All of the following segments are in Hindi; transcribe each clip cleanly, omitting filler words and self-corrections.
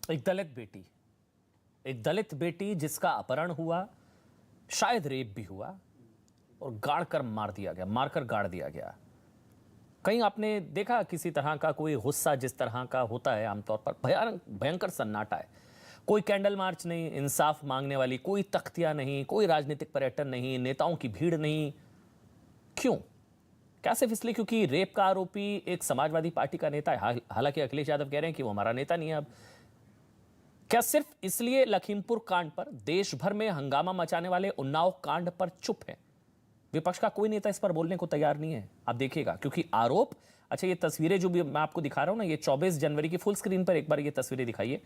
एक दलित बेटी जिसका अपहरण हुआ, शायद रेप भी हुआ और मारकर गाड़ दिया गया। कहीं आपने देखा किसी तरह का कोई गुस्सा जिस तरह का होता है आमतौर पर, भयंकर सन्नाटा है। कोई कैंडल मार्च नहीं, इंसाफ मांगने वाली कोई तख्तियां नहीं, कोई राजनीतिक पर्यटन नहीं, नेताओं की भीड़ नहीं। क्यों? क्या सिर्फ इसलिए क्योंकि रेप का आरोपी एक समाजवादी पार्टी का नेता है? हालांकि अखिलेश यादव कह रहे हैं कि वो हमारा नेता नहीं है। अब क्या सिर्फ इसलिए लखीमपुर कांड पर, देश भर में हंगामा मचाने वाले उन्नाव कांड पर चुप है? विपक्ष का कोई नेता इस पर बोलने को तैयार नहीं है। आप देखिएगा, क्योंकि आरोप, अच्छा ये तस्वीरें जो भी मैं आपको दिखा रहा हूं ना, ये 24 जनवरी की, फुल स्क्रीन पर एक बार ये तस्वीरें दिखाइए।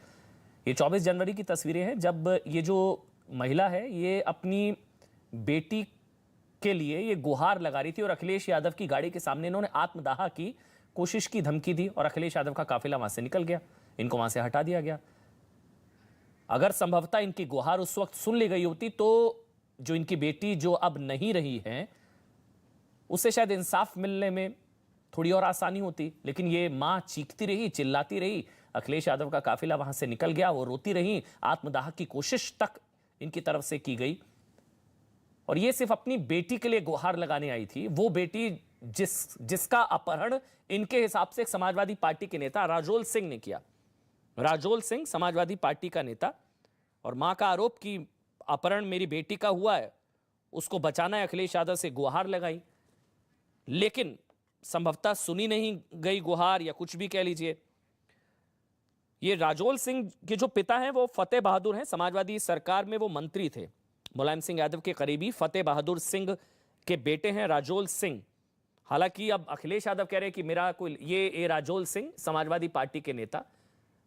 ये 24 जनवरी की तस्वीरें हैं जब ये जो महिला है ये अपनी बेटी के लिए ये गुहार लगा रही थी और अखिलेश यादव की गाड़ी के सामने इन्होंने आत्मदाह की कोशिश की, धमकी दी और अखिलेश यादव का काफिला वहां से निकल गया, इनको वहां से हटा दिया गया। अगर संभवतः इनकी गुहार उस वक्त सुन ली गई होती तो जो इनकी बेटी जो अब नहीं रही है उससे शायद इंसाफ मिलने में थोड़ी और आसानी होती। लेकिन ये मां चीखती रही, चिल्लाती रही, अखिलेश यादव का काफिला वहां से निकल गया, वो रोती रही, आत्मदाह की कोशिश तक इनकी तरफ से की गई। और ये सिर्फ अपनी बेटी के लिए गुहार लगाने आई थी, वो बेटी जिसका अपहरण इनके हिसाब से एक समाजवादी पार्टी के नेता राजोल सिंह ने किया। राजोल सिंह समाजवादी पार्टी का नेता, और मां का आरोप कि अपहरण मेरी बेटी का हुआ है, उसको बचाना है, अखिलेश यादव से गुहार लगाई। लेकिन संभवतः सुनी नहीं गई गुहार, या कुछ भी कह लीजिए। ये राजोल सिंह के जो पिता हैं वो फतेह बहादुर हैं, समाजवादी सरकार में वो मंत्री थे। मुलायम सिंह यादव के करीबी फतेह बहादुर सिंह के बेटे हैं राजोल सिंह। हालांकि अब अखिलेश यादव कह रहे हैं कि मेरा कोई ये राजोल सिंह समाजवादी पार्टी के नेता,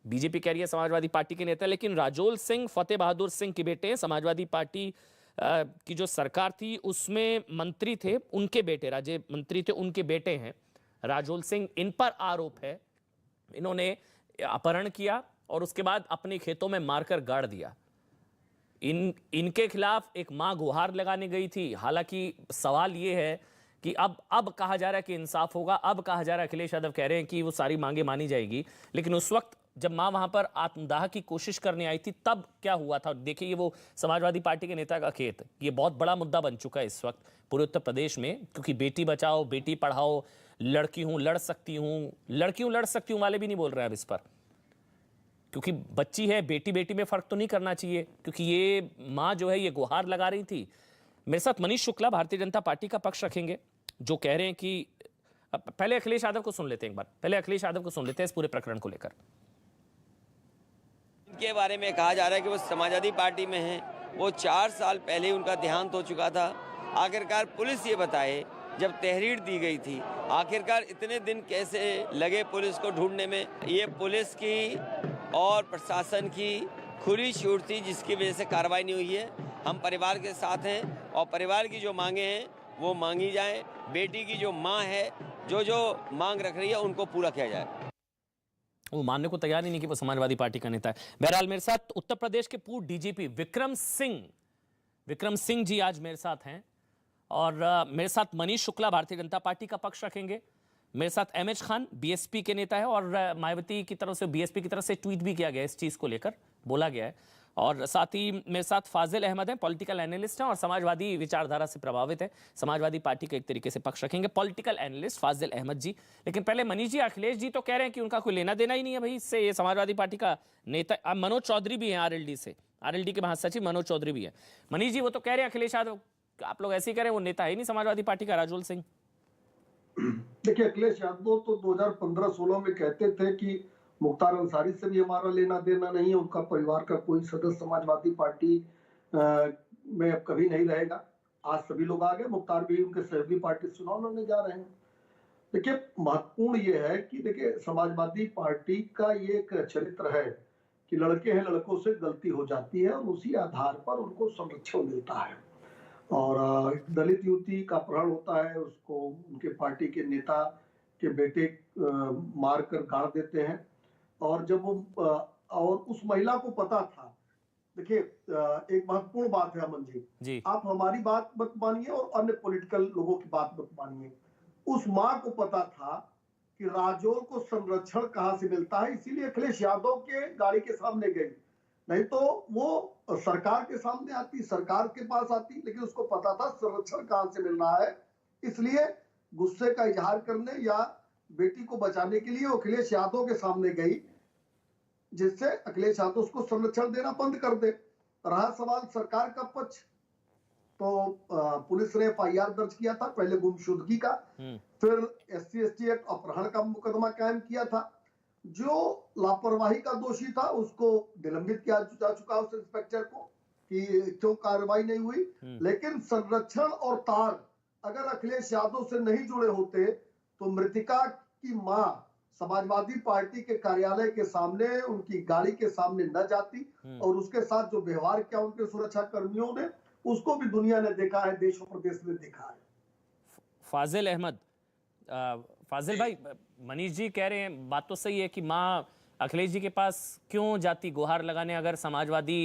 बीजेपी कह रही है समाजवादी पार्टी के नेता, लेकिन राजोल सिंह फतेह बहादुर सिंह के बेटे हैं। समाजवादी पार्टी की जो सरकार थी उसमें मंत्री थे, उनके बेटे, राज्य मंत्री थे, उनके बेटे हैं राजोल सिंह। इन पर आरोप है इन्होंने अपहरण किया और उसके बाद अपने खेतों में मारकर गाड़ दिया। इनके खिलाफ एक मां गुहार लगाने गई थी। हालांकि सवाल यह है कि अब कहा जा रहा है कि इंसाफ होगा, अब कहा जा रहा है, अखिलेश यादव कह रहे हैं कि वो सारी मांगे मानी जाएगी। लेकिन उस वक्त जब मां वहां पर आत्मदाह की कोशिश करने आई थी तब क्या हुआ था? देखिए, ये वो समाजवादी पार्टी के नेता का खेत, ये बहुत बड़ा मुद्दा बन चुका है इस वक्त पूरे उत्तर प्रदेश में, क्योंकि बेटी बचाओ, बेटी पढ़ाओ, लड़की हूं लड़ सकती हूं वाले भी नहीं बोल रहे हैं अब इस पर, क्योंकि बच्ची है, बेटी बेटी में फर्क तो नहीं करना चाहिए। क्योंकि ये मां जो है ये गुहार लगा रही थी। मेरे साथ मनीष शुक्ला भारतीय जनता पार्टी का पक्ष रखेंगे, जो कह रहे हैं कि पहले अखिलेश यादव को सुन लेते हैं, एक बार पहले अखिलेश यादव को सुन लेते हैं इस पूरे प्रकरण को लेकर। इनके बारे में कहा जा रहा है कि वो समाजवादी पार्टी में हैं, वो 4 साल पहले उनका देहांत हो चुका था। आखिरकार पुलिस ये बताए, जब तहरीर दी गई थी, आखिरकार इतने दिन कैसे लगे पुलिस को ढूंढने में? ये पुलिस की और प्रशासन की खुली छूट थी जिसकी वजह से कार्रवाई नहीं हुई है। हम परिवार के साथ हैं और परिवार की जो मांगे हैं वो मांगी जाएं। बेटी की जो मां है, जो मांग रख रही है, उनको पूरा किया जाए। वो मानने को तैयार ही नहीं कि वो समाजवादी पार्टी का नेता है। बहरहाल मेरे साथ उत्तर प्रदेश के पूर्व डीजीपी विक्रम सिंह जी आज मेरे साथ हैं, और मेरे साथ मनीष शुक्ला भारतीय जनता पार्टी का पक्ष रखेंगे। मेरे साथ एमएच खान बीएसपी के नेता है, और मायावती की तरफ से, बीएसपी की तरफ से ट्वीट भी किया गया इस चीज को लेकर, बोला गया है। और साथ ही मेरे साथ फाजिल अहमद हैं, पॉलिटिकल एनालिस्ट हैं और समाजवादी विचारधारा से प्रभावित है, समाजवादी पार्टी के एक तरीके से पक्ष रखेंगे, पॉलिटिकल एनालिस्ट फाजिल अहमद जी। लेकिन पहले मनीष जी, अखिलेश जी तो कह रहे हैं कि उनका कोई लेना देना ही नहीं है भाई इससे, ये समाजवादी पार्टी का नेता। मनोज चौधरी भी हैं आरएलडी से, आरएलडी के महासचिव मनोज चौधरी भी है। मनीष जी, वो तो कह रहे हैं अखिलेश यादव, आप लोग ऐसे ही कह रहे हैं, वो नेता है ही नहीं समाजवादी पार्टी का राजोल सिंह। देखिए, अखिलेश यादव तो 2015-16 में कहते थे कि मुख्तार अंसारी से भी हमारा लेना देना नहीं है, उनका परिवार का कोई सदस्य समाजवादी पार्टी में अब कभी नहीं रहेगा। आज सभी लोग आ गए, मुख्तार भी उनके सहयोगी पार्टी चुनाव लड़ने जा रहे हैं। देखिए, महत्वपूर्ण ये है कि देखिए, समाजवादी पार्टी का ये एक चरित्र है कि लड़के हैं, लड़कों से गलती हो जाती है और उसी आधार पर उनको संरक्षण मिलता है। और दलित युवती का अपहरण होता है, उसको उनके पार्टी के नेता के बेटे मार कर गाड़ देते हैं। और जब वो और उस महिला को पता था, देखिए एक महत्वपूर्ण बात है अमन जी, आप हमारी बात मत मानिए और अन्य पॉलिटिकल लोगों की बात मत मानिए। उस माँ को पता था कि राजौर को संरक्षण कहां से मिलता है, इसीलिए अखिलेश यादव के गाड़ी के सामने गई। नहीं तो वो सरकार के सामने आती, सरकार के पास आती, लेकिन उसको पता था संरक्षण कहां से मिल रहा है, इसलिए गुस्से का इजहार करने या बेटी को बचाने के लिए वो अखिलेश यादव के सामने गई, जिससे अखिलेश यादव उसको संरक्षण देना बंद कर दे। रहा सवाल सरकार का पक्ष, तो पुलिस ने एफआईआर दर्ज किया था, पहले गुमशुदगी का, फिर SC/ST एक्ट अपहरण का मुकदमा कायम किया था। जो लापरवाही का दोषी था उसको निलंबित किया जा चुका उस इंस्पेक्टर को कि क्यों कार्रवाई नहीं हुई। लेकिन संरक्षण और तार अगर अखिलेश यादव से नहीं जुड़े होते तो मृतिका की मां समाजवादी पार्टी के कार्यालय के सामने, उनकी गाड़ी के सामने न जाती, और उसके साथ जो व्यवहार किया उनके सुरक्षा कर्मियों ने, उसको भी दुनिया ने देखा है, देश और प्रदेश ने देखा है। फाजिल अहमद, फाजिल भाई, मनीष जी कह रहे हैं, बात तो सही है कि माँ अखिलेश जी के पास क्यों जाती गुहार लगाने, अगर समाजवादी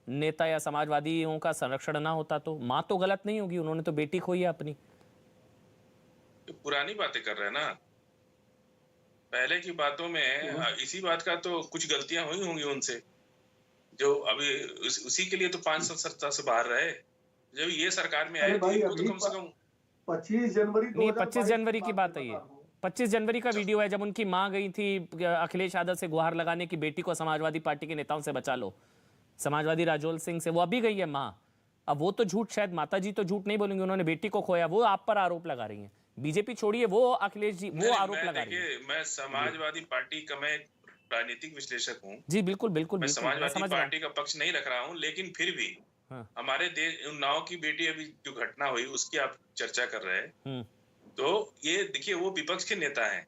नेता या समाजवादियों का संरक्षण ना होता तो? माँ तो गलत नहीं होगी, उन्होंने तो बेटी खोई है अपनी। तो पुरानी बातें कर रहे हैं ना, पहले की बातों में इसी बात का तो कुछ गलतियां हुई होंगी उनसे, जो अभी उसी के लिए तो 5 सत्ता से बाहर रहे। जब ये सरकार में आए तो कम से कम 25 जनवरी नहीं, 25 जनवरी की बात है ये, 25 जनवरी का वीडियो है जब उनकी मां गई थी अखिलेश यादव से गुहार लगाने की बेटी को समाजवादी पार्टी के नेताओं से बचा लो, समाजवादी राजौर सिंह से। वो अभी गई है मां। अब वो तो झूठ, शायद माता जी तो झूठ नहीं बोलेंगे, उन्होंने बेटी को खोया, वो आप पर आरोप लगा रही हैं। बीजेपी छोड़िए, वो अखिलेश जी वो आरोप लगा रही है। मैं समाजवादी पार्टी का मैं राजनीतिक विश्लेषक हूँ जी, बिल्कुल बिल्कुल, मैं समाजवादी पार्टी का पक्ष नहीं रख रहा हूँ, लेकिन फिर भी हमारे देश उन्नाव की बेटी अभी जो घटना हुई उसकी आप चर्चा कर रहे हैं, तो ये देखिए वो विपक्ष के नेता हैं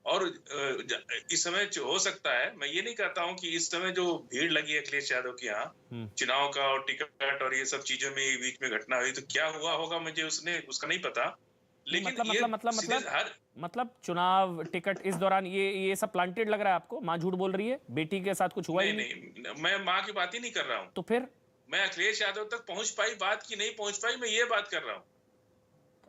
और इस समय जो हो सकता है, मैं ये नहीं कहता हूँ कि इस समय जो भीड़ लगी है अखिलेश यादव की यहाँ चुनाव का और टिकट और ये सब चीजों में बीच में घटना हुई, तो क्या हुआ होगा मुझे उसका नहीं पता, लेकिन मतलब चुनाव टिकट इस दौरान ये सब प्लांटेड लग रहा है आपको? माँ झूठ बोल रही है, बेटी के साथ कुछ हुआ ही नहीं, मैं माँ की बात ही नहीं कर रहा हूँ। तो फिर मैं अखिलेश यादव तक पहुंच पाई बात की नहीं पहुंच पाई, मैं ये बात कर रहा हूँ।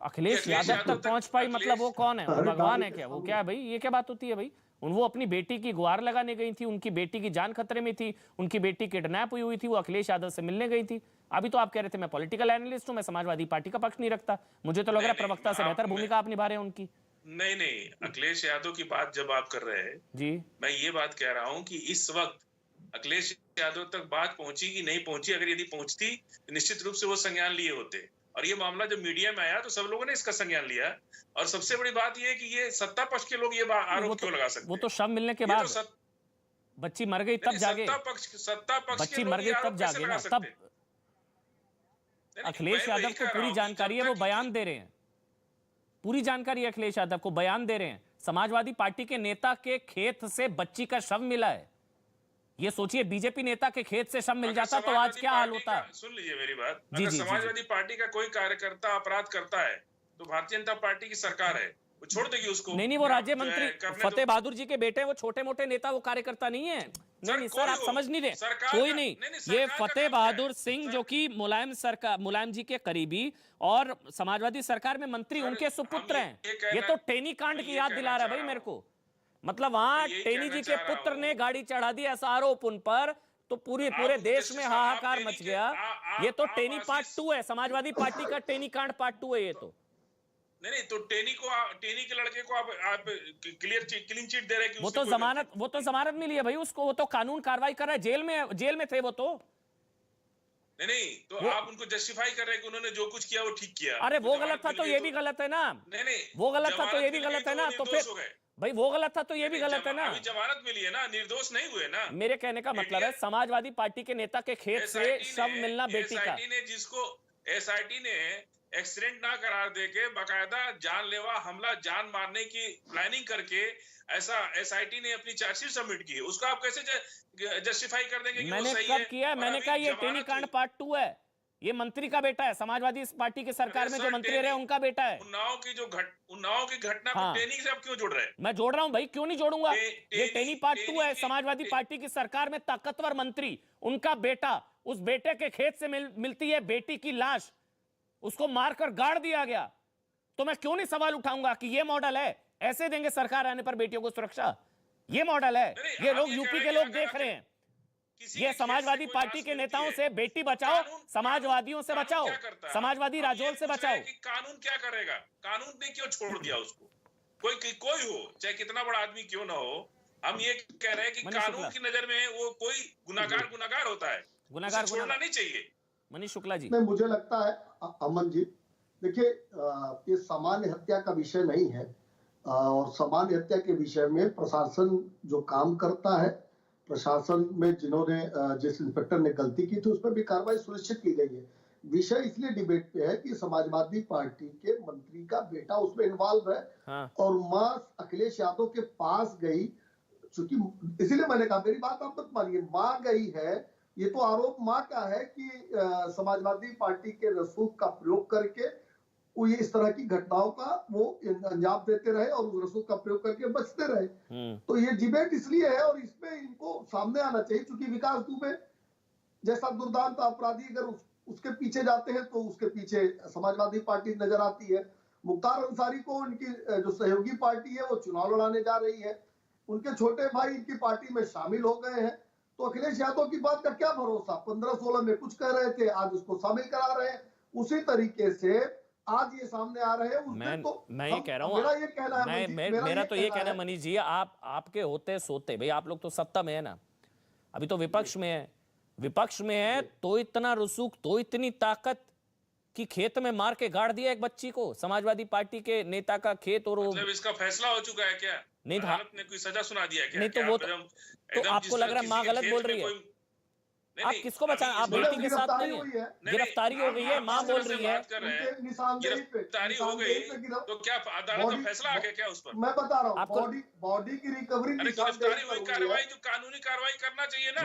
अखिलेश यादव तक पहुंच पाई मतलब वो कौन है? वो भगवान है क्या? वो क्या है भाई? ये क्या बात होती है भाई? वो अपनी बेटी की गुहार लगाने गई थी, उनकी बेटी की जान खतरे में थी, उनकी बेटी किडनैप हुई थी, वो अखिलेश यादव से मिलने गई थी। अभी तो आप कह रहे थे मैं पॉलिटिकल एनालिस्ट हूं, मैं समाजवादी पार्टी का पक्ष नहीं रखता। मुझे तो लग रहा है प्रवक्ता से बेहतर भूमिका आप निभा रहे हैं उनकी। नहीं, अखिलेश यादव की बात जब आप कर रहे हैं जी, मैं ये बात कह रहा हूँ कि इस वक्त अखिलेश यादव तक बात पहुंची कि नहीं पहुंची, अगर यदि पहुंचती तो निश्चित रूप से वो संज्ञान लिए होते, और ये मामला जब मीडिया में आया तो सब लोगों ने इसका संज्ञान लिया। और सबसे बड़ी बात ये है कि ये सत्ता पक्ष के लोग ये आरोप क्यों लगा सकते हैं? वो तो शव मिलने के बाद बच्ची मर गई तब जागे, सत्ता पक्ष बच्ची मर गई तब जागे ना, तब अखिलेश यादव को पूरी जानकारी है, वो बयान दे रहे हैं, पूरी जानकारी है अखिलेश यादव को, बयान दे रहे हैं। समाजवादी पार्टी के नेता के खेत से बच्ची का शव मिला है। ये सोचिए, बीजेपी नेता के खेत से शव मिल जाता तो आज क्या हाल होता? सुन लीजिए मेरी बात, अगर समाजवादी पार्टी का कोई कार्यकर्ता अपराध करता है तो भारतीय जनता पार्टी की सरकार है, वो छोड़ देगी उसको। नहीं, वो राज्य मंत्री फतेह बहादुर जी के बेटे, वो छोटे मोटे नेता, वो कार्यकर्ता नहीं है। नहीं सर, आप समझ नहीं रहे, कोई नहीं। ये फतेह बहादुर सिंह जो कि मुलायम जी के करीबी और समाजवादी सरकार में मंत्री, उनके सुपुत्र हैं। ये तो टेनी कांड की याद दिला रहा है भाई मेरे को। मतलब वहां टेनी जी के पुत्र ने गाड़ी चढ़ा दी, ऐसा आरोप उन पर, तो पूरे देश में हाहाकार मच गया। ये तो टेनी पार्ट 2 है, समाजवादी पार्टी का टेनी कांड पार्ट 2 है ये तो। नहीं, तो टेनी के लड़के को आप क्लीन चिट दे रहे हैं कि वो तो जमानत मिली है भाई उसको, वो तो कानून कार्रवाई कर रहा है, जेल में थे वो तो। नहीं, तो आप उनको जस्टिफाई कर रहे हैं कि उन्होंने जो कुछ किया वो ठीक किया। अरे वो गलत था तो ये भी गलत है ना। नहीं, वो गलत था तो ये भी गलत है ना, तो फिर भाई वो गलत था तो ये भी गलत है ना। अभी जमानत मिली है ना, निर्दोष नहीं हुए ना। मेरे कहने का मतलब है समाजवादी पार्टी के नेता के खेत से शव मिलना बेटी का। एसआईटी ने एक्सीडेंट ना करार देके बाकायदा जानलेवा हमला, जान मारने की प्लानिंग करके ऐसा एसआईटी ने अपनी चार्जशीट सबमिट की है, उसको आप कैसे जस्टिफाई कर देंगे कि मैंने कब किया? मैंने कहा ये टेनी कांड पार्ट 2 है, ये मंत्री का बेटा है, समाजवादी पार्टी की सरकार में जो मंत्री रहे उनका बेटा है। उन्नाव की घटना को टेनी से आप क्यों जोड़ रहे हैं? मैं जोड़ रहा हूं भाई, क्यों नहीं जोड़ूंगा? ये टेनी पार्ट 2 है, समाजवादी पार्टी की सरकार में ताकतवर मंत्री, उनका बेटा, उस बेटे के खेत से मिलती है बेटी की लाश, उसको मारकर गाड़ दिया गया। तो मैं क्यों नहीं सवाल उठाऊंगा कि ये मॉडल है? ऐसे देंगे सरकार आने पर बेटियों को सुरक्षा? ये मॉडल है। नहीं, ये आप लोग ये कह यूपी रहे के हैं लोग कि देख अगर रहे हैं। किसी ये के खेत से समाजवादी कोई पार्टी लाश के मिलती नेताओं है, से बेटी बचाओ, समाजवादियों से कानून बचाओ, क्या करता है? समाजवादी हम ये राजौल से पूछ रहे बचाओ। हैं कि कानून क्या करेगा? कानून ने क्यों छोड़ दिया उसको? कोई हो, चाहे कितना बड़ा आदमी क्यों ना हो, हम ये कह रहे हैं कि मनीष कानून शुक्ला। की नजर में वो कोई गुनाहगार होता है, गुनाहगार उसे छोड़ना नहीं चाहिए। मनीष शुक्ला जी। नहीं, मुझे लगता है अमन जी, देखिए ये सामान्य हत्या का विषय नहीं है, और सामान्य हत्या के विषय में प्रशासन जो काम करता है, प्रशासन में जिन्होंने जिस इंस्पेक्टर ने गलती की थी उस पर भी कार्रवाई सुनिश्चित की गई है। विषय इसलिए डिबेट पे है कि समाजवादी पार्टी के मंत्री का बेटा उसमें इन्वॉल्व है। हाँ। और मां अखिलेश यादव के पास गई, चूंकि इसीलिए मैंने कहा, मेरी बात आप मत मानिए, मां गई है, ये तो आरोप मां का है कि समाजवादी पार्टी के रसूख का प्रयोग करके वो ये इस तरह की घटनाओं का वो अंजाम देते रहे और उस रसूख का प्रयोग करके बचते रहे। तो ये डिबेट इसलिए है, और इसमें इनको सामने आना चाहिए, क्योंकि विकास दुबे जैसा दुर्दांत अपराधी अगर उसके पीछे जाते हैं तो उसके पीछे समाजवादी पार्टी नजर आती है। मुख्तार अंसारी को उनकी जो सहयोगी पार्टी है वो चुनाव लड़ाने जा रही है, उनके छोटे भाई इनकी पार्टी में शामिल हो गए हैं। तो अखिलेश यादव की बात का क्या भरोसा, 15-16 में कुछ कह रहे थे, आज उसको शामिल करा रहे हैं। उसी तरीके से आज ये सामने आ रहे हैं। मैं ये कह रहा हूँ, मेरा ये कहना है, मेरा तो ये कहना है मनीष जी, आपके होते सोते भाई, आप लोग तो सत्ता में है ना, अभी तो विपक्ष में है। विपक्ष में है तो इतना रसूख, तो इतनी ताकत कि खेत में मार के गाड़ दिया एक बच्ची को, समाजवादी पार्टी के नेता का खेत। और मतलब इसका फैसला हो चुका है क्या? नहीं था, अदालत ने कोई सजा सुना दिया क्या? नहीं तो वो तो आपको लग रहा है मां गलत बोल रही है। आप किसको बचा? आप बेटी के साथ नहीं है, गिरफ्तारी हो गई है, मां बोल रही है। गिरफ्तारी हो गई तो क्या अदालत का फैसला आ गया क्या उस पर? मैं बता रहा हूँ, आपको बॉडी की रिकवरी, गिरफ्तारी हुई, कार्रवाई जो कानूनी कार्रवाई करना चाहिए ना।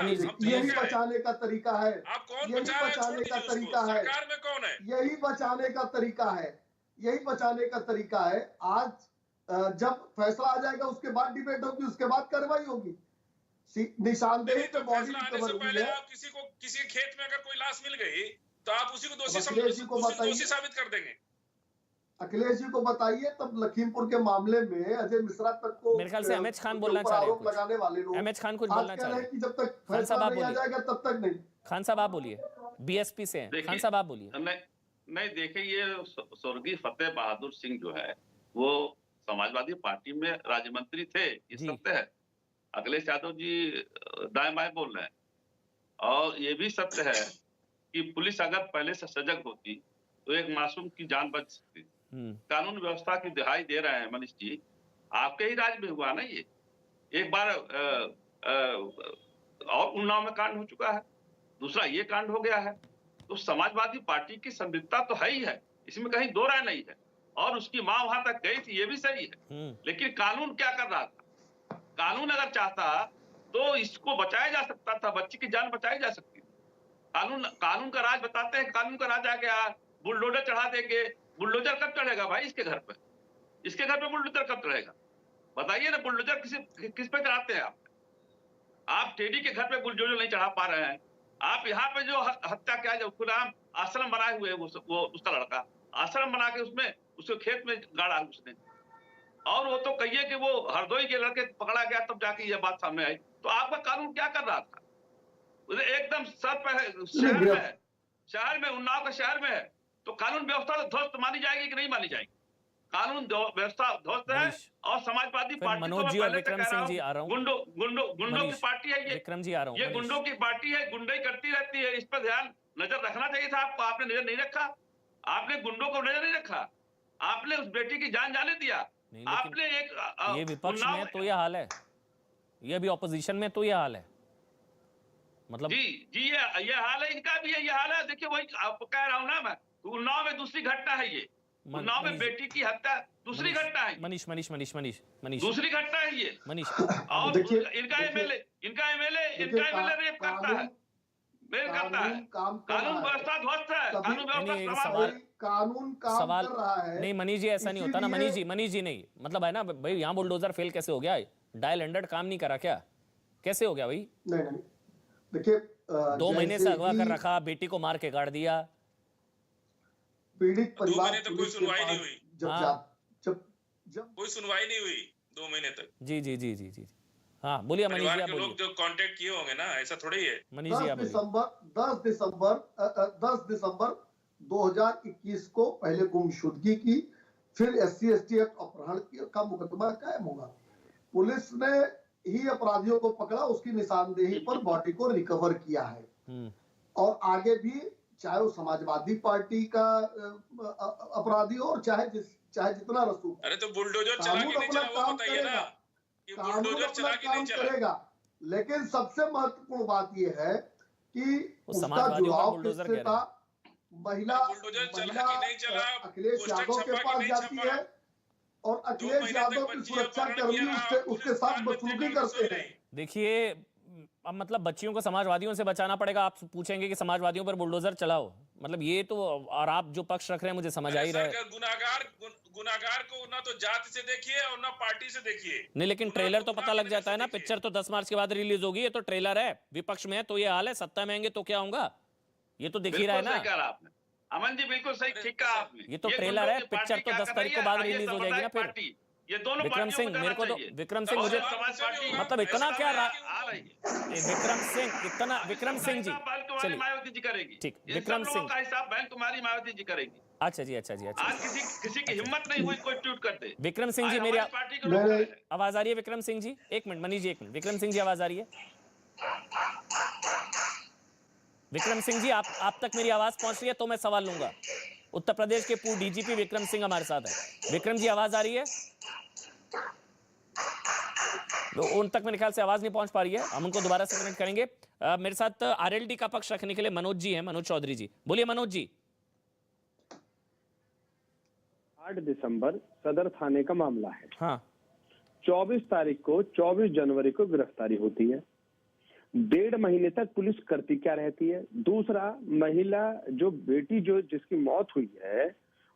यही बचाने का तरीका है। आप कौन यही बचा रहा है? बचाने का छोड़ दीजिए तरीका उसको। है। सरकार में कौन है? यही बचाने का तरीका है, यही बचाने का तरीका है। आज जब फैसला आ जाएगा उसके बाद डिबेट होगी, उसके बाद कार्रवाई होगी। निशानदेही तो पे बॉडी फैसला आने से पहले आप किसी खेत में अगर कोई लाश मिल गई तो आप उसी को दोषी साबित कर देंगे। अखिलेश जी को बताइए, तब लखीमपुर के मामले में अजय मिश्रा तक को, मेरे ख्याल से एमएच खान बोलना चाह रहे हैं, लगाने वाले लोग एमएच खान कुछ बोलना चाह रहे हैं कि जब तक फैसला नहीं आ जाएगा तब तक नहीं। खान साहब आप बोलिए, बीएसपी से हैं, खान साहब आप बोलिए। नहीं देखिए, ये स्वर्गीय फतेह बहादुर सिंह जो है वो समाजवादी पार्टी में राज्य मंत्री थे, ये सत्य है। अखिलेश यादव जी दाएं बाएं बोल रहे हैं, और ये भी सत्य है कि पुलिस अगर पहले से सजग होती तो एक मासूम की जान बच सकती। कानून व्यवस्था की दिहाई दे रहे हैं मनीष जी, आपके ही राज्य में हुआ ना ये। एक बार और उन्नाव में कांड हो चुका है, दूसरा ये कांड हो गया है। तो समाजवादी पार्टी की संदिग्धता तो है ही है, इसमें कहीं दो राय नहीं है। और उसकी मां वहां तक गई थी, ये भी सही है। लेकिन कानून क्या कर रहा था? कानून अगर चाहता तो इसको बचाया जा सकता था, बच्ची की जान बचाई जा सकती थी। कानून का राज बताते हैं, कानून का राज आ गया, बुलडोजर चढ़ा देंगे। बुलडोजर कब चढ़ेगा भाई इसके घर पे? इसके घर पे बुलडोजर कब चढ़ेगा? बताइए ना, बुलडोजर किस पे चढ़ाते हैं आप टेडी के घर पे बुलडोजर नहीं चढ़ा पा रहे हैं। आप यहाँ पे जो हत्या किया, जो खुदाम आश्रम बनाए हुए वो उसका लड़का आश्रम बना के उसमें उसके खेत में गाड़ा उसने, और वो तो कहिए कि वो हरदोई के लड़के पकड़ा गया तब जाके ये बात सामने आई। तो आपका कानून क्या कर रहा था? एकदम सर पे है, शहर में है, शहर में, उन्नाव के शहर में है, तो कानून व्यवस्था तो ध्वस्त मानी जाएगी कि नहीं मानी जाएगी? कानून व्यवस्था ध्वस्त है। और समाजवादी पार्टी, मनोज जी और विक्रम सिंह जी आ रहा हूँ, गुंडों की पार्टी है ये। विक्रम जी आ रहा हूँ, ये गुंडों की पार्टी है, गुंडाई करती रहती है। इस पर ध्यान नजर रखना चाहिए था आपको, आपने नजर नहीं रखा। आपने गुंडों को नजर नहीं रखा, आपने उस बेटी की जान जाने दिया। आपने एक ये विपक्ष में तो ये हाल है, ये अभी ऑपोजिशन में तो ये हाल है, मतलब जी ये हाल है, इनका भी ये हाल है। देखिए वही आपको कह रहा हूँ ना मैं, उन्नाव में दूसरी घटना है ये, उन्नाव में बेटी की हत्या दूसरी घटना है। मनीष दूसरी घटना है ये मनीष। और इनका एमएलए रेप करता है, मेल करता है। कानून व्यवस्था ध्वस्त है, कानून व्यवस्था कानून काम सवाल कर रहा है। नहीं मनीष जी, ऐसा नहीं होता ना मनीष जी नहीं, मतलब है ना भाई, यहाँ बुलडोजर फेल कैसे हो गया? डायल 100 काम नहीं करा क्या? कैसे हो गया भाई? नहीं देखिए, 2 महीने से अगवा कर रखा, बेटी को मार के गाड़ दिया, पीड़ित परिवार तो कोई सुनवाई नहीं हुई। जब जब कोई सुनवाई नहीं हुई 2 महीने तक। जी जी जी जी जी, हाँ बोलिए मनीष जी, परिवार आप के लोग बोलिए। जो कांटेक्ट किए होंगे ना, ऐसा थोड़ी है। मनीष जी, आप बोलिए। 10 दिसंबर 2021 को पहले गुमशुदगी की, फिर SC/ST एक्ट अपहरण का मुकदमा कायम हुआ। पुलिस ने ही अपराधियों को पकड़ा, उसकी निशानदेही पर बॉडी को रिकवर किया है। और आगे भी चाहे वो समाजवादी पार्टी का अपराधी हो और चाहे जितना रसूख। अरे तो बुलडोजर चला के नहीं चला, वो बताइए ना कि बुलडोजर चला के नहीं चला। करेगा, लेकिन सबसे महत्वपूर्ण बात यह है कि उसका समाजवादियों का जुड़ाव बुलडोजर किससे कह रहे था? हैं। महिला अखिलेश यादव के पास जाती है और अखिलेश यादव की सुरक्षा कर्मी उसके साथ बदसलूकी करते हैं। देखिए, अब मतलब बच्चियों को समाजवादियों से बचाना पड़ेगा, आप पूछेंगे कि समाजवादियों पर बुलडोजर चलाओ, मतलब ये तो, और आप जो पक्ष रख रहे हैं मुझे समझ आ ही रहा है। गुनाहगार को ना तो जाति से देखिए और ना पार्टी से देखिए। नहीं, लेकिन ट्रेलर तो पता लग जाता है ना, पिक्चर तो 10 मार्च के बाद रिलीज होगी, ये तो ट्रेलर है। विपक्ष में है तो ये हाल है, सत्ता में आएंगे तो क्या होगा, ये तो दिख ही रहा है ना। अमन जी बिल्कुल सही, ठीक कहा आपने। ये तो ट्रेलर है, पिक्चर तो 10 तारीख को बाद रिलीज हो जाएगी ना। फिर ये दोनों विक्रम सिंह, मेरे को तो विक्रम सिंह मुझे मतलब इतना क्या विक्रम सिंह जी, चलिए मायावती जी करेगी, ठीक, विक्रम सिंह का हिसाब बैंक तुम्हारी मायावती जी करेगी। अच्छा जी, अच्छा जी, अच्छा। आज किसी की हिम्मत नहीं हुई कोई ट्वीट करते। विक्रम सिंह जी, मेरी पार्टी के लोग आवाज आ रही है? विक्रम सिंह जी एक मिनट, मनीष जी एक मिनट, विक्रम सिंह जी आवाज आ रही है? विक्रम सिंह जी, आप तक मेरी आवाज पहुंच रही है तो मैं सवाल लूंगा। उत्तर प्रदेश के पूर्व DGP विक्रम सिंह हमारे साथ है। विक्रम जी आवाज आ रही है? उन तक मेरे ख्याल से आवाज नहीं पहुंच पा रही है, हम उनको दोबारा से कनेक्ट करेंगे। मेरे साथ RLD का पक्ष रखने के लिए मनोज जी हैं, मनोज चौधरी जी, बोलिए मनोज जी। 8 दिसंबर सदर थाने का मामला है। हाँ, 24 तारीख को 24 जनवरी को गिरफ्तारी होती है। 1.5 महीने तक पुलिस करती क्या रहती है? दूसरा, महिला जो बेटी जो जिसकी मौत हुई है,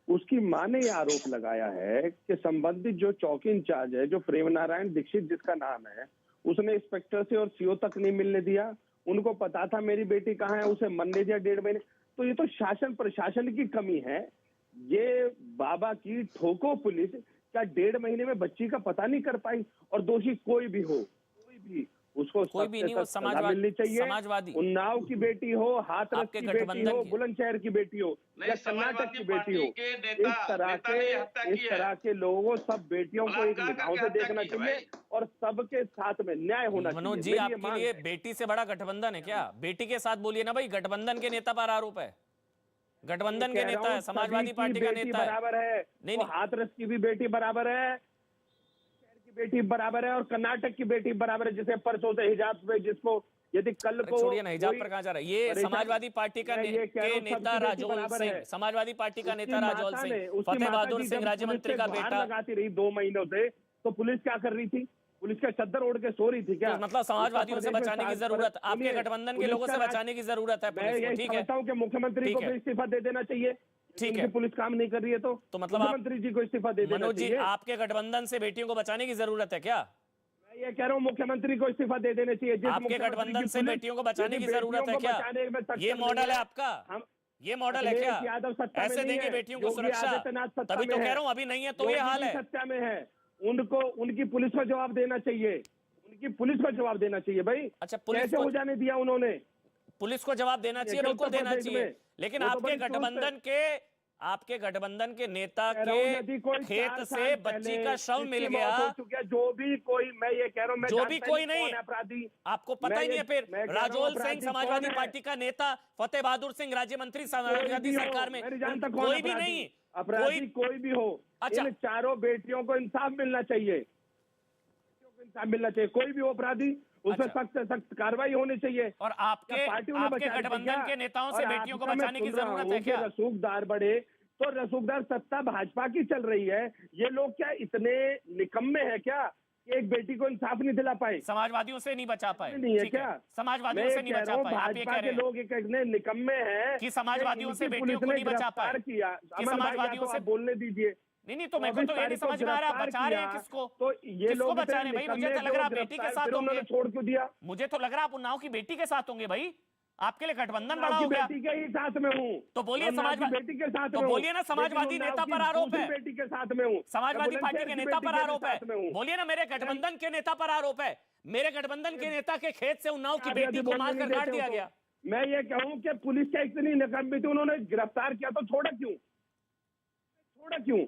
उसकी मां ने यह आरोप लगाया है कि संबंधित जो चौकी इंचार्ज है, जो प्रेम नारायण दीक्षित जिसका नाम है, उसने इंस्पेक्टर से और CO तक नहीं मिलने दिया। उनको पता था मेरी बेटी कहाँ है, उसे मरने दिया 1.5 महीने। तो ये तो शासन प्रशासन की कमी है। ये बाबा की ठोको पुलिस क्या 1.5 महीने में बच्ची का पता नहीं कर पाई? और दोषी कोई भी हो, कोई भी, उसको कोई भी नहीं, वो समाजवादी मिलनी चाहिए। समाजवादी उन्नाव की बेटी हो, हाथरस की बेटी हो, बुलंदशहर की बेटी हो या कर्नाटक की बेटी हो, इस तरह के लोगों, सब बेटियों को एक निगाहों से देखना चाहिए और सबके साथ में न्याय होना चाहिए। मनोज जी, आपके लिए बेटी से बड़ा गठबंधन है क्या? बेटी के साथ बोलिए ना भाई, गठबंधन के नेता पर आरोप है, गठबंधन के नेता है, समाजवादी पार्टी का नेता है। बराबर है, नहीं, हाथरस की भी बेटी बराबर है, बेटी बराबर है और कर्नाटक की बेटी बराबर है। जिसे परसों से हिजाब पे, जिसको यदि कल को छोड़िए ना, हिजाब पर कहाँ जा रहा है? ये समाजवादी पार्टी का नेता राजौल सिंह, समाजवादी पार्टी का नेता राजौल सिंह, फतेह बहादुर सिंह राज्य मंत्री का बेटा लगाती रही 2 महीनों से, तो पुलिस क्या कर रही थी? पुलिस का चद्दर ओढ़ के सो रही थी क्या? मतलब समाजवादियों से बचाने की जरूरत, आपके गठबंधन के लोगों से बचाने की जरूरत है पुलिस को, ठीक है? कि मुख्यमंत्री को भी इस्तीफा दे देना चाहिए, ठीक है? पुलिस काम नहीं कर रही है तो मतलब मुख्यमंत्री जी को इस्तीफा दे देना मनोज जी, चाहिए। आपके गठबंधन से बेटियों को बचाने की जरूरत है क्या? मैं ये कह रहा हूँ मुख्यमंत्री को इस्तीफा दे देने चाहिए। आपके गठबंधन से बेटियों को बचाने की जरूरत है क्या? ये मॉडल है आपका? ये मॉडल है क्या? ऐसे देंगे बेटियों को सुरक्षा? तभी तो कह रहा हूँ, अभी नहीं है तो ये हाल है। सत्ता में है, उनको उनकी पुलिस को जवाब देना चाहिए, उनकी पुलिस को जवाब देना चाहिए भाई। अच्छा, पुलिस कैसे हो जाने दिया उन्होंने? पुलिस को जवाब देना चाहिए, बिल्कुल देना चाहिए, लेकिन आपके गठबंधन के नेता के खेत से बच्ची का शव मिल गया। जो भी कोई, मैं ये कह रहा हूँ, जो भी कोई नहीं, आपको पता ही नहीं है। फिर राजौल सिंह समाजवादी पार्टी का नेता, फतेह बहादुर सिंह राज्य मंत्री समाजवादी सरकार में, कोई भी नहीं, अपराधी कोई भी हो, इन चारों बेटियों को इंसाफ मिलना चाहिए, इंसाफ मिलना चाहिए। कोई भी हो अपराधी, उसमें सख्त से सख्त कार्रवाई होनी चाहिए। और आपके गठबंधन के नेताओं से बेटियों को बचाने की जरूरत है क्या? रसूखदार बढ़े तो रसूखदार सत्ता भाजपा की चल रही है। ये लोग क्या इतने निकम्मे हैं क्या कि एक बेटी को इंसाफ नहीं दिला पाए? समाजवादियों से नहीं बचा पाए? नहीं है क्या? समाजवादियों से नहीं बचा पाए? आप ये कह रहे हैं लोग इतने निकम्मे हैं कि समाजवादियों से बेटियों को नहीं बचा पाए? समाजवादियों से बोलने दीजिए। नहीं, तो मेरे को तो ये नहीं समझ में आ रहा, बचा रहे हैं किसको? तो ये लोग बचा रहे हैं भाई? मुझे तो लग रहा है बेटी के साथ होंगे। छोड़ क्यों दिया? मुझे तो लग रहा है आप उन्नाव की बेटी के साथ होंगे भाई। आपके लिए गठबंधन बड़ा आपकी हो गया। बेटी के ही साथ में हूँ। तो बोलिए मैं आपकी समाजवादी बेटी के साथ तो में हूँ। बोलिए ना समाजवादी लेकिन नेता मैं पर आपकी आरोप है। दूसरी बेटी के साथ में हूँ। समाजवादी मैं पार्टी के बुलंदशहर की नेता बेटी पर के आरोप है। साथ में हूँ। बोलिए ना मेरे गठबंधन के नेता पर आरोप है। मेरे गठबंधन के नेता के खेत से उन्नाव की आप बेटी यदि को बोलने मारकर नहीं काट देते दिया हो गया। तो मैं ये कहूँ कि पुलिस क्या इतनी निकम्मी थी, उन्होंने गिरफ्तार किया तो छोड़ा क्यों? छोड़ा क्यों?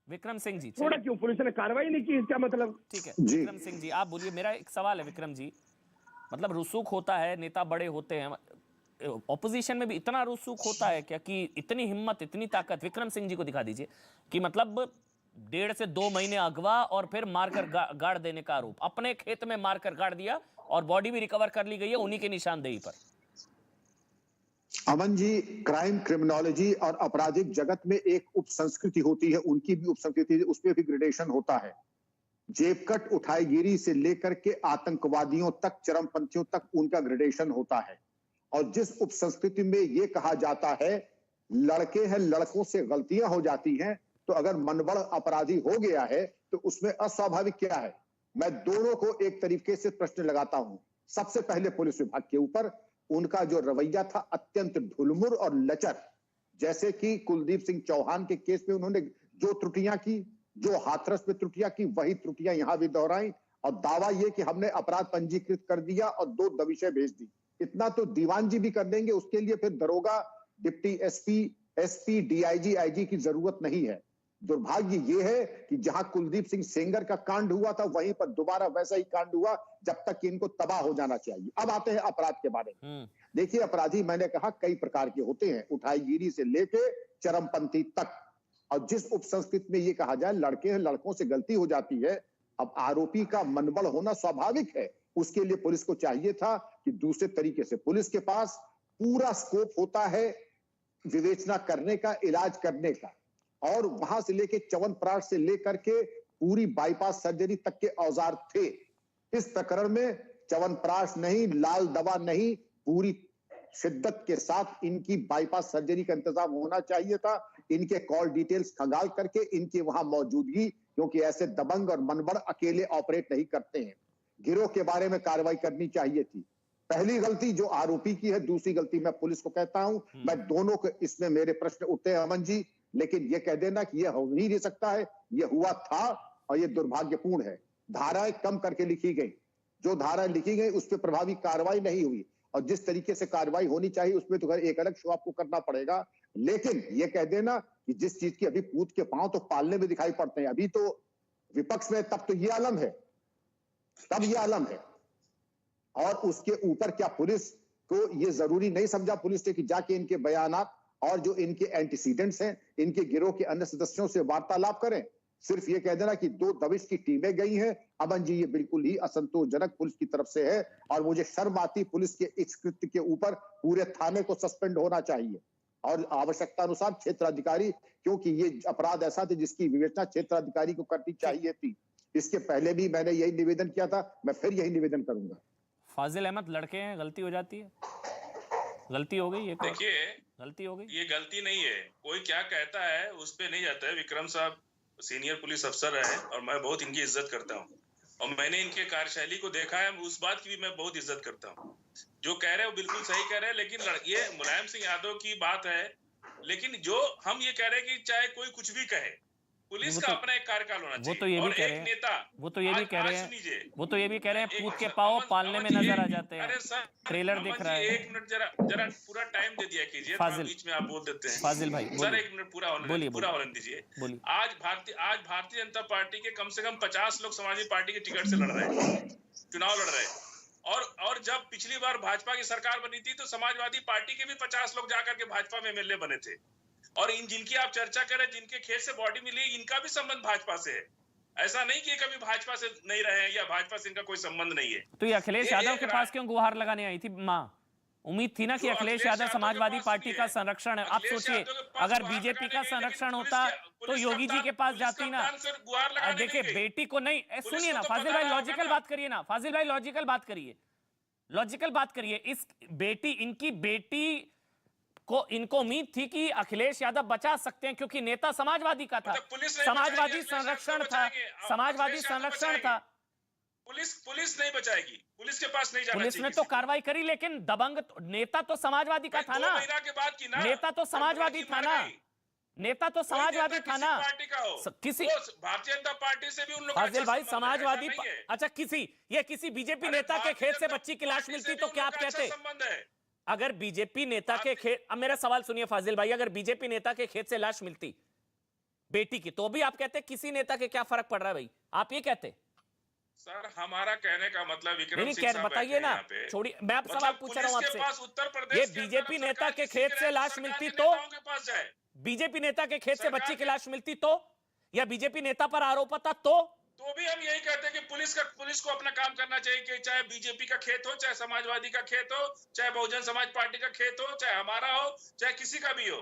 विक्रम सिंह जी, छोड़ा क्यों? पुलिस ने कार्रवाई नहीं की, इसका मतलब? ठीक है विक्रम सिंह जी, आप बोलिए। मेरा एक सवाल है विक्रम जी, मतलब रुसूख होता है, नेता बड़े होते हैं, ऑपोजिशन में भी इतना रुसूख होता है क्या कि इतनी हिम्मत, इतनी ताकत? विक्रम सिंह जी को दिखा दीजिए कि मतलब 1.5 से 2 महीने अगवा और फिर मारकर गाड़ देने का आरोप, अपने खेत में मारकर गाड़ दिया और बॉडी भी रिकवर कर ली गई है उन्हीं की निशानदेही पर। अमन जी, क्राइम क्रिमिनोलॉजी और आपराधिक जगत में एक उप संस्कृति होती है, उनकी भी उप संस्कृति, उसमें भी ग्रेडेशन होता है। जेबकट उठाईगिरी से लेकर के आतंकवादियों तक, चरमपंथियों तक उनका ग्रेडेशन होता है। और जिस उप संस्कृति में यह कहा जाता है लड़के हैं, लड़कों से गलतियां हो जाती हैं, तो अगर मनबड़ अपराधी हो गया है तो उसमें अस्वाभाविक क्या है? मैं दोनों को एक तरीके से प्रश्न लगाता हूं। सबसे पहले पुलिस विभाग के ऊपर उनका जो रवैया था अत्यंत ढुलमुर और लचर, जैसे कि कुलदीप सिंह चौहान के केस में उन्होंने जो त्रुटियां की, जो हाथरस में त्रुटियां की, वही त्रुटियां यहां भी दोहराई और दावा यह कि हमने अपराध पंजीकृत कर दिया और 2 दबिशें भेज दी। इतना तो दीवान जी भी कर देंगे, उसके लिए फिर दरोगा, डिप्टी एसपी, डीआईजी, आईजी की जरूरत नहीं है। दुर्भाग्य यह है कि जहां कुलदीप सिंह सेंगर का कांड हुआ था वहीं पर दोबारा वैसा ही कांड हुआ, जब तक कि इनको तबाह हो जाना चाहिए। अब आते हैं अपराध के बारे में। देखिए, अपराधी मैंने कहा कई प्रकार के होते हैं, उठाईगिरी से लेके चरमपंथी तक। और जिस उप संस्कृति में यह कहा जाए लड़के हैं, लड़कों से गलती हो जाती है, अब आरोपी का मनबड़ होना स्वाभाविक है। उसके लिए पुलिस को चाहिए था कि दूसरे तरीके से, पुलिस के पास पूरा स्कोप होता है विवेचना करने का, इलाज करने का, और वहां से लेके च्यवनप्राश से लेकर के पूरी बाईपास सर्जरी तक के औजार थे। इस प्रकरण में च्यवनप्राश नहीं, लाल दवा नहीं, पूरी शिद्दत के साथ इनकी बाईपास सर्जरी का इंतजाम होना चाहिए था। इनके कॉल डिटेल्स खंगाल करके इनकी वहां मौजूदगी, क्योंकि ऐसे दबंग और मनबड़ अकेले ऑपरेट नहीं करते हैं। गिरोह के बारे में कार्रवाई करनी चाहिए थी। पहली गलती जो आरोपी की है, दूसरी गलती मैं पुलिस को कहता हूं। मैं दोनों को, इसमें मेरे प्रश्न उठते हैं अमन जी, लेकिन यह कह देना कि यह हो ही नहीं सकता है, यह हुआ था और यह दुर्भाग्यपूर्ण है। धाराएं कम करके लिखी गई, जो धाराएं लिखी गई उस पर प्रभावी कार्रवाई नहीं हुई, और जिस तरीके से कार्रवाई होनी चाहिए उसमें तो एक अलग शो आपको करना पड़ेगा। लेकिन यह कह देना कि जिस चीज की अभी पूत के पांव तो पालने में दिखाई पड़ते हैं, अभी तो विपक्ष में, तब तो यह आलम है, तब यह आलम है। और उसके ऊपर क्या पुलिस को यह जरूरी नहीं समझा पुलिस ने कि जाके इनके बयानात और जो इनके एंटीसीडेंट्स हैं, इनके गिरोह के अन्य सदस्यों से वार्तालाप करें? सिर्फ ये कह देना कि 2 दबिश की टीमें गई हैं, अमन जी, ये बिल्कुल ही असंतोषजनक पुलिस की तरफ से है। और मुझे शर्म आती पुलिस के इस कृत्य के ऊपर। पूरे थाने को सस्पेंड होना चाहिए और आवश्यकता अनुसार क्षेत्राधिकारी, क्योंकि ये अपराध ऐसा था जिसकी विवेचना क्षेत्राधिकारी को करनी चाहिए थी। इसके पहले भी मैंने यही निवेदन किया था, मैं फिर यही निवेदन करूंगा। फाजिल अहमद, लड़के हैं, गलती हो जाती है, गलती हो गई, देखिए गलती हो गई, ये गलती नहीं है। कोई क्या कहता है उस पे नहीं जाता है। विक्रम साहब सीनियर पुलिस अफसर है और मैं बहुत इनकी इज्जत करता हूँ, और मैंने इनके कार्यशैली को देखा है, उस बात की भी मैं बहुत इज्जत करता हूँ। जो कह रहे हैं वो बिल्कुल सही कह रहे हैं, लेकिन ये मुलायम सिंह यादव की बात है। लेकिन जो हम ये कह रहे हैं कि चाहे कोई कुछ भी कहे, पुलिस का अपना एक कार्यकाल होना चाहिए। वो तो ये भी कह रहे हैं, नेता, वो तो ये भी कह रहे हैं, सुनिए, वो तो ये भी कह रहे हैं पूत के पाँव पालने में नजर आ जाते हैं। अरे सर, ट्रेलर दिख रहा है। 1 मिनट जरा पूरा टाइम दे दिया कीजिए, बीच में आप बोल देते हैं। फाजिल भाई सर 1 मिनट पूरा होने दीजिए। आज भारतीय जनता पार्टी के कम से कम 50 लोग समाजवादी पार्टी के टिकट से लड़ रहे हैं, चुनाव लड़ रहे हैं। और जब पिछली बार भाजपा की सरकार बनी थी तो समाजवादी पार्टी के भी 50 लोग जाकर के भाजपा में एमएलए बने थे। और जिनकी आप चर्चा करें, जिनके खेत से बॉडी मिली, इनका भी संबंध भाजपा से है। ऐसा नहीं कि कभी भाजपा से नहीं रहे हैं या भाजपा से इनका कोई संबंध नहीं है। तो ये अखिलेश यादव के पास क्यों गुहार लगाने आई थी माँ? उम्मीद थी ना कि अखिलेश यादव समाजवादी पार्टी का संरक्षण है। आप सोचिए, अगर बीजेपी का संरक्षण होता तो योगी जी के पास जाती ना। देखिए, बेटी को नहीं, सुनिए ना फाजिल भाई, लॉजिकल बात करिए ना, फाजिल भाई लॉजिकल बात करिए, लॉजिकल बात करिए। इस बेटी, इनकी बेटी को इनको उम्मीद थी कि अखिलेश यादव बचा सकते हैं क्योंकि नेता समाजवादी का था, समाजवादी संरक्षण था, समाजवादी संरक्षण था। पुलिस नहीं बचाएगी, पुलिस के पास नहीं जाना पुलिस चाहिए ने तो कार्रवाई करी, लेकिन दबंग नेता तो समाजवादी का था ना। 2 महीना के बाद की ना, नेता तो समाजवादी था ना, नेता तो समाजवादी था ना। पार्टी का हो, किसी भारतीय जनता पार्टी से भी उन लोगों का फाजिल अच्छा भाई संबंध है, समाजवादी ऐसा नहीं है। अच्छा किसी बीजेपी अरे नेता के भारतीय खेत से जनता बच्ची की लाश पार्टी मिलती से भी तो उन क्या लोगों आप का अच्छा कहते? संबंध है। अगर बीजेपी नेता के खेत, अब मेरा सवाल सुनिए फाजिल भाई, अगर बीजेपी नेता के खेत से लाश मिलती बेटी की, तो भी आप कहते किसी नेता के क्या फर्क पड़ रहा है भाई? आप ये कहते? सर हमारा कहने का मतलब विक्रम नहीं सिंह नहीं, साहब बताइए ना, छोड़िए, मैं आप सवाल पूछ रहा हूं आपसे। उत्तर प्रदेश ये के अंदर बीजेपी सरकार नेता के किसी खेत से रहे लाश सरकार मिलती के तो, नेताओं के पास जाए। बीजेपी नेता के खेत से सरकार बच्ची की के- लाश मिलती तो, या बीजेपी नेता पर आरोप था तो भी हम यही कहते हैं कि पुलिस को अपना काम करना चाहिए, कि चाहे बीजेपी का खेत हो, चाहे समाजवादी का खेत हो, चाहे बहुजन समाज पार्टी का खेत हो, चाहे हमारा हो, चाहे किसी का भी हो,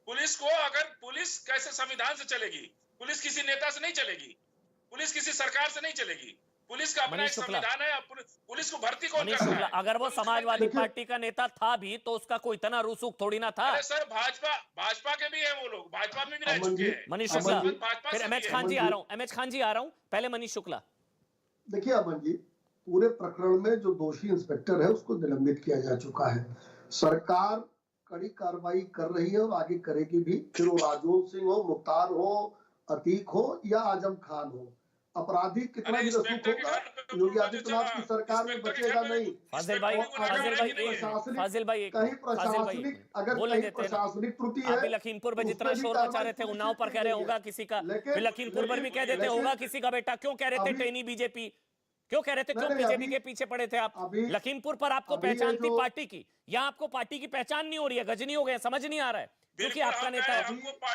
पुलिस कैसे संविधान से चलेगी? पुलिस किसी नेता से नहीं चलेगी, पुलिस किसी सरकार से नहीं चलेगी। पुलिस का अपना एक संविधान है। पुलिस को भर्ती कौन करता है? अगर वो समाजवादी पार्टी का नेता था भी तो उसका कोई इतना रूसूख थोड़ी ना था। अरे सर भाजपा के भी है वो लोग, भाजपा में भी रह चुके हैं। मनीष शुक्ला, भाजपा फिर से एमएच भी है। खान जी आ रहा हूं, एमएच खान जी आ रहा हूं, पहले मनीष शुक्ला। देखिए अमन जी, पूरे प्रकरण में जो दोषी इंस्पेक्टर है उसको निलंबित किया जा चुका है। सरकार कड़ी कार्रवाई कर रही है और आगे करेगी भी, फिर वो राजवंत सिंह हो, मुख्तार हो, अतीक हो या आजम खान हो। अपराधी कितना भी रसूख होगा, योगी आदित्यनाथ की सरकार में बचेगा नहीं। फाजिल भाई कहीं प्रशासनिक, अगर कहीं प्रशासनिक त्रुटि है, अभी लखीमपुर में जितना शोर मचा रहे थे, उन्नाव पर कह रहे होगा किसी का, फिर लखीमपुर पर भी कह देते होगा किसी का बेटा। क्यों कह रहे थे टेनी बीजेपी? क्यों कह रहे थे? क्यों बीजेपी के पीछे पड़े थे आप? लखीमपुर पर आपको पहचान थी पार्टी की, यहाँ आपको पार्टी की पहचान नहीं हो रही है, गजनी हो गए, समझ नहीं आ रहा है क्योंकि आपका नेता है।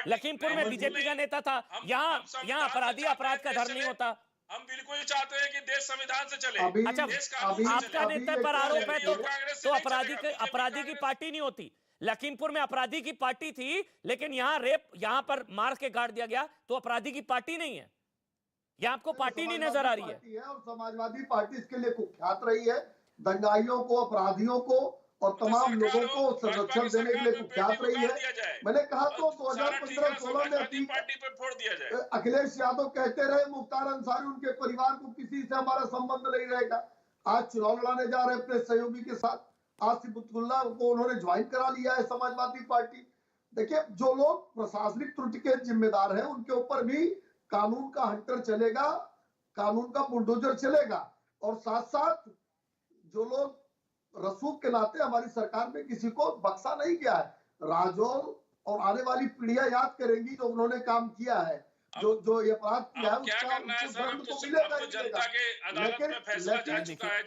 लखीमपुर में बीजेपी का नेता था, यहाँ अपराधी अपराध का धर नहीं होता। हम बिल्कुल चाहते हैं कि देश संविधान से चले। अच्छा, आपका नेता पर आरोप है तो अपराधी की पार्टी नहीं होती। लखीमपुर में अपराधी की पार्टी थी, लेकिन यहाँ रेप, यहाँ पर मार के गाड़ दिया गया तो अपराधी की पार्टी नहीं है। यहाँ आपको पार्टी नहीं नजर आ रही है। और समाजवादी पार्टी इसके लिए कुख्यात रही है। दंगाइयों को, अपराधियों को और तमाम लोगों को संरक्षण देने के लिए कुख्यात रही है। मैंने कहा तो 2015-16 में अखिलेश यादव कहते रहे मुख्तार अंसारी उनके परिवार को किसी से हमारा संबंध नहीं रहेगा। आज चुनाव लड़ाने जा रहे अपने सहयोगी के साथ, आसिफुल्लाह को उन्होंने ज्वाइन करा लिया है समाजवादी पार्टी। देखिए, जो लोग प्रशासनिक त्रुटि के जिम्मेदार हैं उनके ऊपर भी कानून का हंटर चलेगा, कानून का बुलडोजर चलेगा। और साथ साथ जो लोग रसूख के नाते हमारी सरकार में किसी को बख्शा नहीं गया है। राजौल और आने वाली पीढ़ियां याद करेंगी जो उन्होंने काम किया है, जो ये अपराध किया है, उसका दंड तो मिलेगा ही मिलेगा।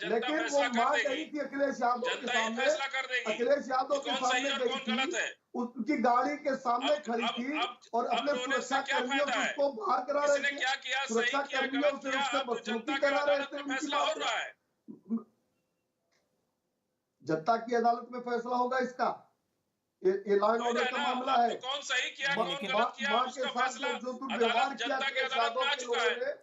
लेकिन वो मां गई थी अखिलेश यादव के सामने, अखिलेश यादव के सामने गई थी, उनकी गाड़ी के सामने खड़ी थी और अपने सुरक्षा कर्मियों से उसको बाहर करा रहे थे। सुरक्षा कर्मियों से उससे बदसलूकी करा रहे थे। जनता की अदालत में फैसला होगा इसका। ये लॉ एंड ऑर्डर का मामला है। कौन सही किया, कौन गलत किया, मां के उसका साथ फैसला जो दुर्व्यवहार किया जनता की अदालत में आ चुका है।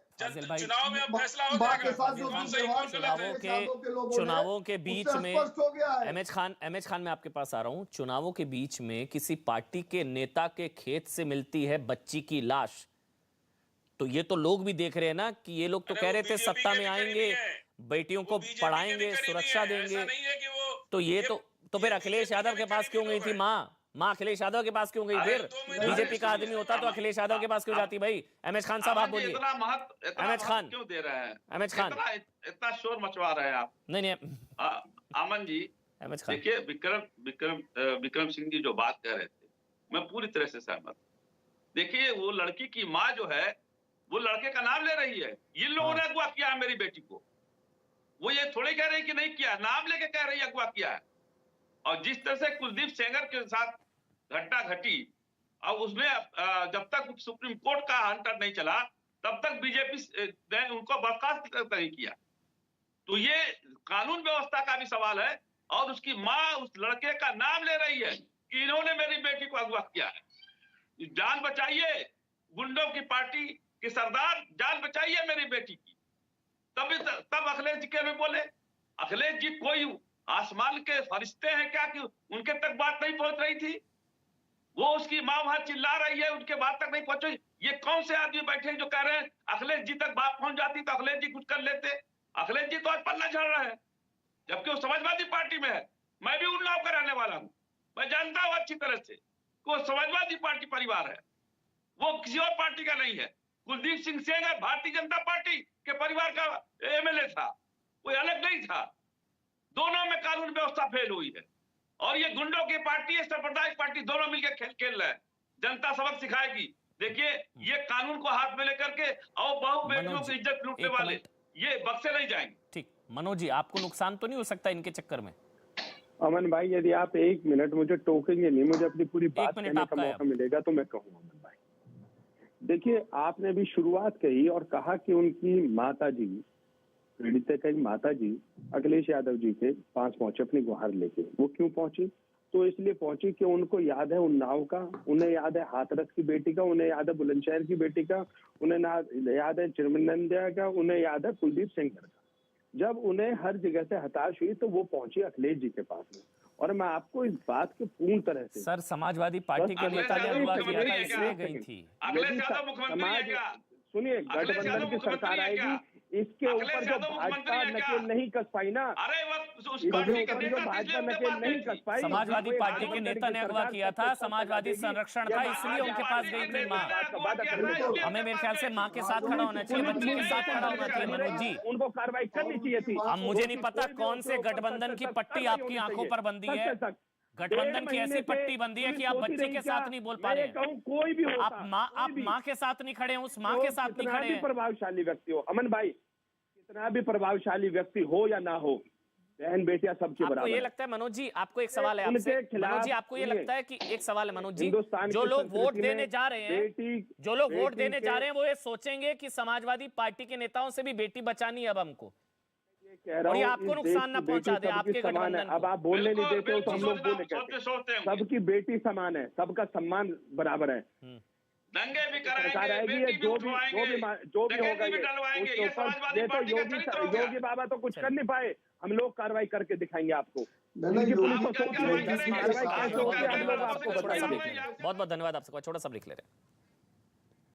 चुनाव में अब फैसला हो मां के जाएगा साथ जो कौन सही दुर्व्यवहार कौन गलत है। चुनावों के बीच में स्पष्ट हो गया है। एमएच खान मैं आपके पास आ रहा हूं। चुनावों के बीच में किसी पार्टी के नेता के खेत से मिलती है बच्ची की लाश, तो ये तो लोग भी देख रहे हैं ना कि ये लोग तो कह रहे थे सत्ता में आएंगे, बेटियों को पढ़ाएंगे, सुरक्षा देंगे, तो ये तो फिर अखिलेश यादव के पास क्यों गई थी माँ अखिलेश यादव के पास क्यों गई? फिर बीजेपी का आदमी होता तो अखिलेश यादव के पास क्यों जाती? भाई एमएच खान साहब आप बोलिए। एमएच खान क्यों दे रहे हैं? एमएच खान इतना शोर मचवा रहे हैं आप। नहीं अमन जी, एमएच खान देखिए विक्रम सिंह जी जो बात कह रहे थे, मैं पूरी तरह से सहमत। देखिए, वो लड़की की माँ जो है वो लड़के का नाम ले रही है। इन लोगों ने अगवा किया है मेरी बेटी को। वो ये थोड़ी कह रही कि नहीं किया, नाम लेके कह रही अगवा किया है। और जिस तरह से कुलदीप सेंगर के साथ घटना घटी, और उसमें जब तक सुप्रीम कोर्ट का हंटर नहीं चला तब तक बीजेपी ने उनको बर्खास्त नहीं किया। तो ये कानून व्यवस्था का भी सवाल है। और उसकी माँ उस लड़के का नाम ले रही है कि इन्होंने मेरी बेटी को अगवा किया है। जान बचाइए, गुंडों की पार्टी के सरदार, जान बचाइए मेरी बेटी की। तब अखिलेश जी के भी बोले। अखिलेश जी कोई आसमान के फरिश्ते हैं क्या कि उनके तक बात नहीं पहुंच रही थी? वो उसकी माँ वहां चिल्ला रही है, उनके बात तक नहीं पहुंची। ये कौन से आदमी बैठे जो कह रहे हैं अखिलेश जी तक बात पहुंच जाती तो अखिलेश जी कुछ कर लेते? अखिलेश जी तो आज पल्ला झाड़ रहे हैं, जबकि वो समाजवादी पार्टी में है। मैं भी उन्नाव का रहने वाला हूं, मैं जानता हूं अच्छी तरह से कि वो समाजवादी पार्टी परिवार है, वो किसी और पार्टी का नहीं है। कुलदीप सिंह सेंगर भारतीय जनता पार्टी के परिवार का एमएलए था, कोई अलग नहीं था। दोनों में कानून व्यवस्था फेल हुई है और ये गुंडों की पार्टी है, सांप्रदायिक पार्टी, दोनों मिलकर खेल रहे हैं। जनता सबक सिखाएगी। देखिए, ये कानून को हाथ में लेकर के और बहु बेटियों की इज्जत लूटने वाले ये बक्से नहीं जाएंगे। ठीक, मनोज जी, आपको नुकसान तो नहीं हो सकता इनके चक्कर में? अमन भाई, यदि आप 1 मिनट मुझे टोकेंगे नहीं, मुझे अपनी पूरी बात कहने का मौका मिलेगा तो मैं कहूँ। अमन भाई, देखिए, आपने भी शुरुआत कही और कहा कि उनकी माता जी, पीड़ित की माता जी अखिलेश यादव जी के पास पहुंचे अपनी गुहार लेके। वो क्यों पहुंची? तो इसलिए पहुंची कि उनको याद है उन्नाव का, उन्हें याद है हाथरस की बेटी का, उन्हें याद है बुलंदशहर की बेटी का, उन्हें याद है चिरमनंदिया का, उन्हें याद है कुलदीप सिंह का। जब उन्हें हर जगह से हताश हुई तो वो पहुंची अखिलेश जी के पास में। और मैं आपको इस बात के पूर्ण तरह से, सर, समाजवादी पार्टी के नेता ने अगवा किया था, इसलिए गई थी। सुनिए, गठबंधन की सरकार आएगी, इसके ऊपर जो भाजपा नकेल नहीं कस पाई ना, समाजवादी पार्टी के नेता ने अगवा किया था, समाजवादी संरक्षण था, इसलिए उनके पास गई थी माँ। हमें मेरे ख्याल से माँ के साथ खड़ा होना चाहिए, बच्ची के साथ खड़ा होना चाहिए। मनोज जी, उनको कार्रवाई करनी चाहिए थी। अब मुझे नहीं पता कौन से गठबंधन की पट्टी आपकी आंखों पर बंदी है। गठबंधन की ऐसी पट्टी बंदी है कि आप बच्चे के साथ नहीं बोल पा रहे हैं। कोई भी आप माँ के साथ नहीं खड़े हैं, उस माँ के साथ नहीं खड़े हैं। प्रभावशाली व्यक्ति हो अमन भाई, कितना भी प्रभावशाली व्यक्ति हो या ना हो, बहन बेटियां सबके बराबर। आपको ये लगता है मनोज जी, आपको एक सवाल है आपसे मनोज जी, आपको ये लगता है कि एक सवाल है मनोज जी, जो लोग वोट देने जा रहे हैं, जो लोग वोट देने जा रहे हैं, वो ये सोचेंगे कि समाजवादी पार्टी के नेताओं से भी बेटी बचानी है अब हमको, और ये आपको नुकसान ना पहुंचा दे आपके गठबंधन को। अब आप बोलने नहीं देते हो तो हम लोग बोले कैसे? सबकी बेटी समान है, सबका सम्मान बराबर है। दंगे भी कराएंगे, सरकार आएगी, जो भी होगा ये तो योगी बाबा तो कुछ कर नहीं पाए, हम लोग कार्रवाई करके दिखाएंगे आपको। बहुत बहुत धन्यवाद आपसे, छोटा सा ब्रेक ले रहे हैं।